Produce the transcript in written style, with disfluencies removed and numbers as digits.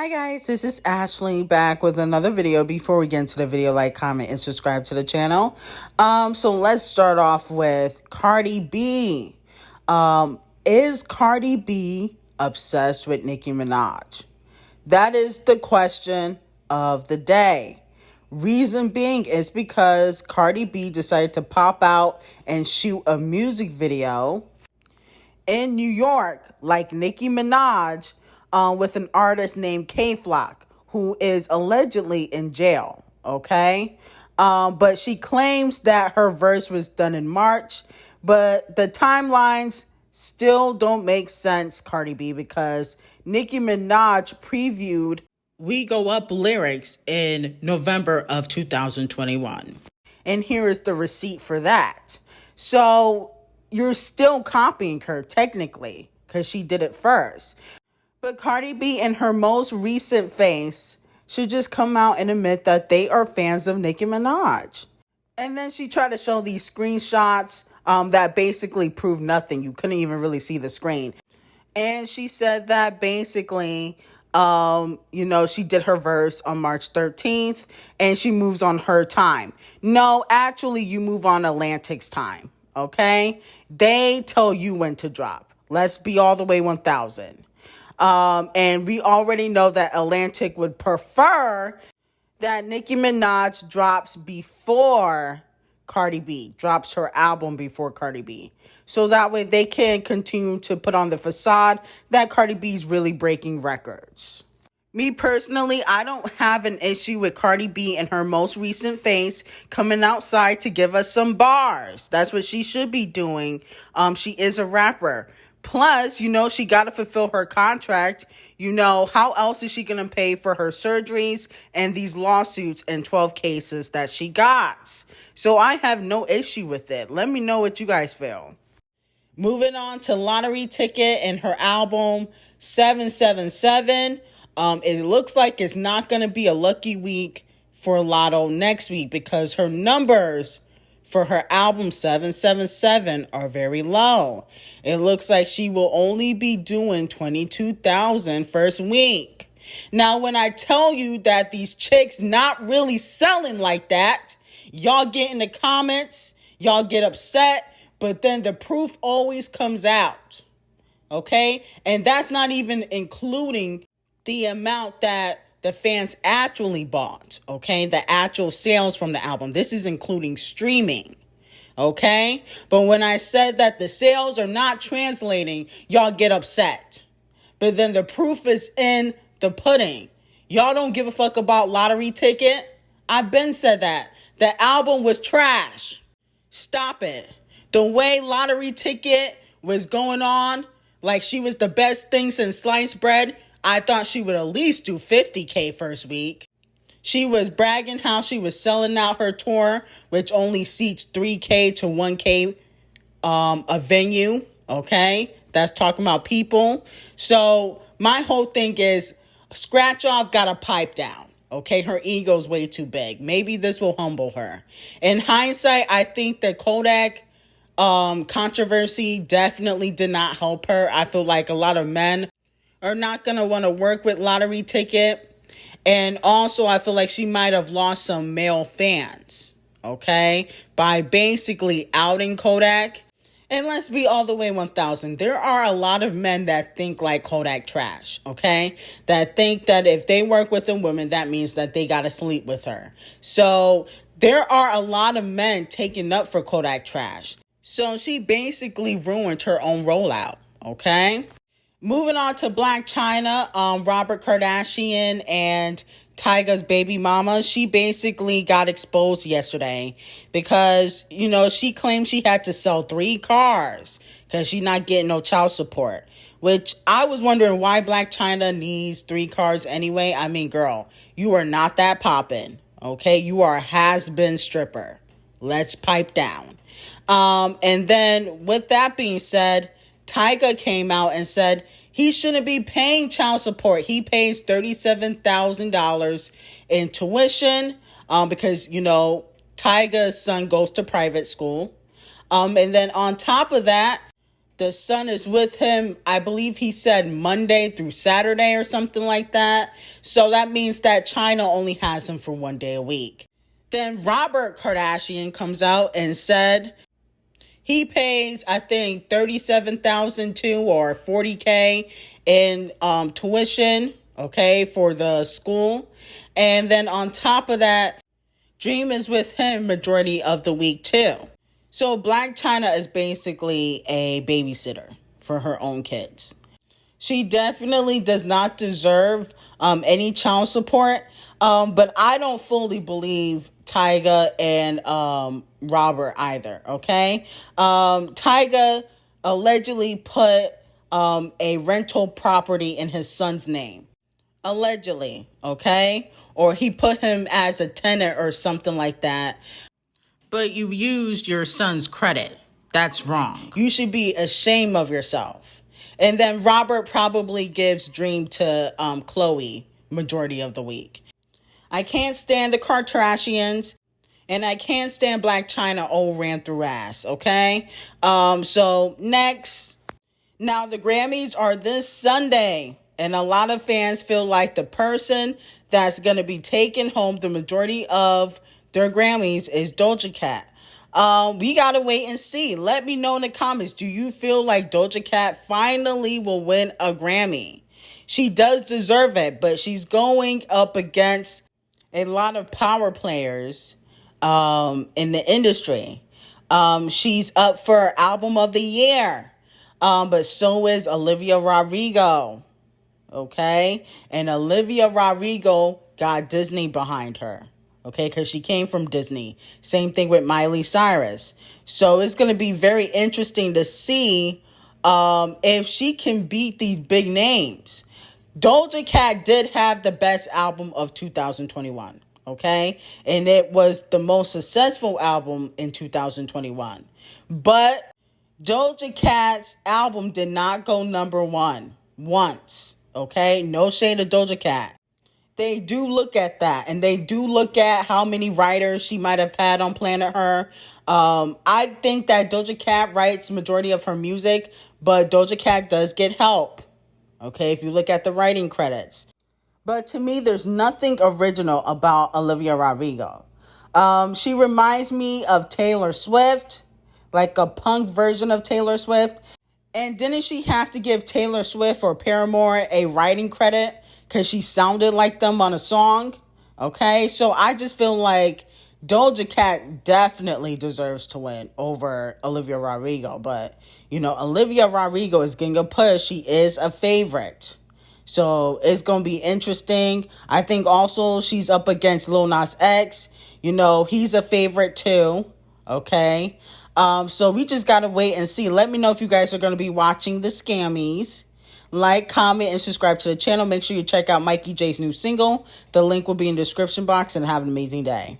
Hi guys, this is Ashley back with another video. Before we get into the video, like, comment, and subscribe to the channel. So let's start off with Cardi B. Is Cardi B obsessed with Nicki Minaj? That is the question of the day. Reason being is because Cardi B decided to pop out and shoot a music video in New York like Nicki Minaj, with an artist named K-Flock, who is allegedly in jail, okay? But she claims that her verse was done in March, but the timelines still don't make sense, Cardi B, because Nicki Minaj previewed We Go Up lyrics in November of 2021. And here is the receipt for that. So you're still copying her, technically, because she did it first. But Cardi B, in her most recent face, should just come out and admit that they are fans of Nicki Minaj. And then she tried to show these screenshots that basically prove nothing. You couldn't even really see the screen. And she said that basically, she did her verse on March 13th and she moves on her time. No, actually, you move on Atlantic's time, okay? They tell you when to drop. Let's be all the way 1,000. And we already know that Atlantic would prefer that Nicki Minaj drops before Cardi B, drops her album before Cardi B. So that way they can continue to put on the facade that Cardi B's really breaking records. Me personally, I don't have an issue with Cardi B in her most recent face coming outside to give us some bars. That's what she should be doing. She is a rapper. Plus, she got to fulfill her contract. How else is she going to pay for her surgeries and these lawsuits and 12 cases that she got? So I have no issue with it. Let me know what you guys feel. Moving on to Lottery Ticket and her album 777. It looks like it's not going to be a lucky week for Latto next week because her numbers for her album 777 are very low. It looks like she will only be doing 22,000 first week. Now, when I tell you that these chicks not really selling like that, y'all get in the comments, y'all get upset, but then the proof always comes out, okay? And that's not even including the amount that the fans actually bought, okay? The actual sales from the album. This is including streaming, okay? But when I said that the sales are not translating, y'all get upset. But then the proof is in the pudding. Y'all don't give a fuck about Lottery Ticket. I've been said that. The album was trash. Stop it. The way Lottery Ticket was going on, like she was the best thing since sliced bread, I thought she would at least do 50K first week. She was bragging how she was selling out her tour, which only seats 3K to 1K a venue, okay? That's talking about people. So my whole thing is Scratch Off got a pipe down, okay? Her ego's way too big. Maybe this will humble her. In hindsight, I think the Kodak controversy definitely did not help her. I feel like a lot of men are not going to want to work with Lottery Ticket. And also, I feel like she might have lost some male fans, okay, by basically outing Kodak. And let's be all the way 1,000. There are a lot of men that think like Kodak trash, okay, that think that if they work with a woman, that means that they got to sleep with her. So there are a lot of men taking up for Kodak trash. So she basically ruined her own rollout, okay? Moving on to BlacChyna, Robert Kardashian and Tyga's baby mama. She basically got exposed yesterday because, she claimed she had to sell 3 cars because she's not getting no child support. Which I was wondering why BlacChyna needs 3 cars anyway. I mean, girl, you are not that poppin', okay? You are a has-been stripper. Let's pipe down. And then with that being said, Tyga came out and said he shouldn't be paying child support. He pays $37,000 in tuition because, Tyga's son goes to private school. And then on top of that, The son is with him, I believe he said Monday through Saturday or something like that. So that means that China only has him for 1 day a week. Then Robert Kardashian comes out and said he pays, I think, $37,000 to or $40K in tuition, okay, for the school. And then on top of that, Dream is with him majority of the week too. So BlacChyna is basically a babysitter for her own kids. She definitely does not deserve any child support. But I don't fully believe Tyga and Robert either, okay? Tyga allegedly put a rental property in his son's name. Allegedly, okay? Or he put him as a tenant or something like that. But you used your son's credit. That's wrong. You should be ashamed of yourself. And then Robert probably gives Dream to Chloe majority of the week. I can't stand the Kardashians, and I can't stand BlacChyna old ran through ass, okay? So next, now the Grammys are this Sunday, and a lot of fans feel like the person that's going to be taking home the majority of their Grammys is Doja Cat. We gotta wait and see. Let me know in the comments. Do you feel like Doja Cat finally will win a Grammy? She does deserve it, but she's going up against a lot of power players in the industry. She's up for Album of the Year, but so is Olivia Rodrigo. Okay? And Olivia Rodrigo got Disney behind her. Okay, because she came from Disney. Same thing with Miley Cyrus. So it's going to be very interesting to see if she can beat these big names. Doja Cat did have the best album of 2021. Okay, and it was the most successful album in 2021. But Doja Cat's album did not go number one once. Okay, no shade of Doja Cat. They do look at that, and they do look at how many writers she might have had on Planet Her. I think that Doja Cat writes majority of her music, but Doja Cat does get help. Okay, if you look at the writing credits. But to me, there's nothing original about Olivia Rodrigo. She reminds me of Taylor Swift, like a punk version of Taylor Swift. And didn't she have to give Taylor Swift or Paramore a writing credit because she sounded like them on a song? Okay, so I just feel like Doja Cat definitely deserves to win over Olivia Rodrigo. But, you know, Olivia Rodrigo is getting a push. She is a favorite. So it's going to be interesting. I think also she's up against Lil Nas X. You know, he's a favorite too. Okay. So we just got to wait and see. Let me know if you guys are going to be watching the Scammies. Like, comment, and subscribe to the channel. Make sure you check out Mikey J's new single. The link will be in the description box, and have an amazing day.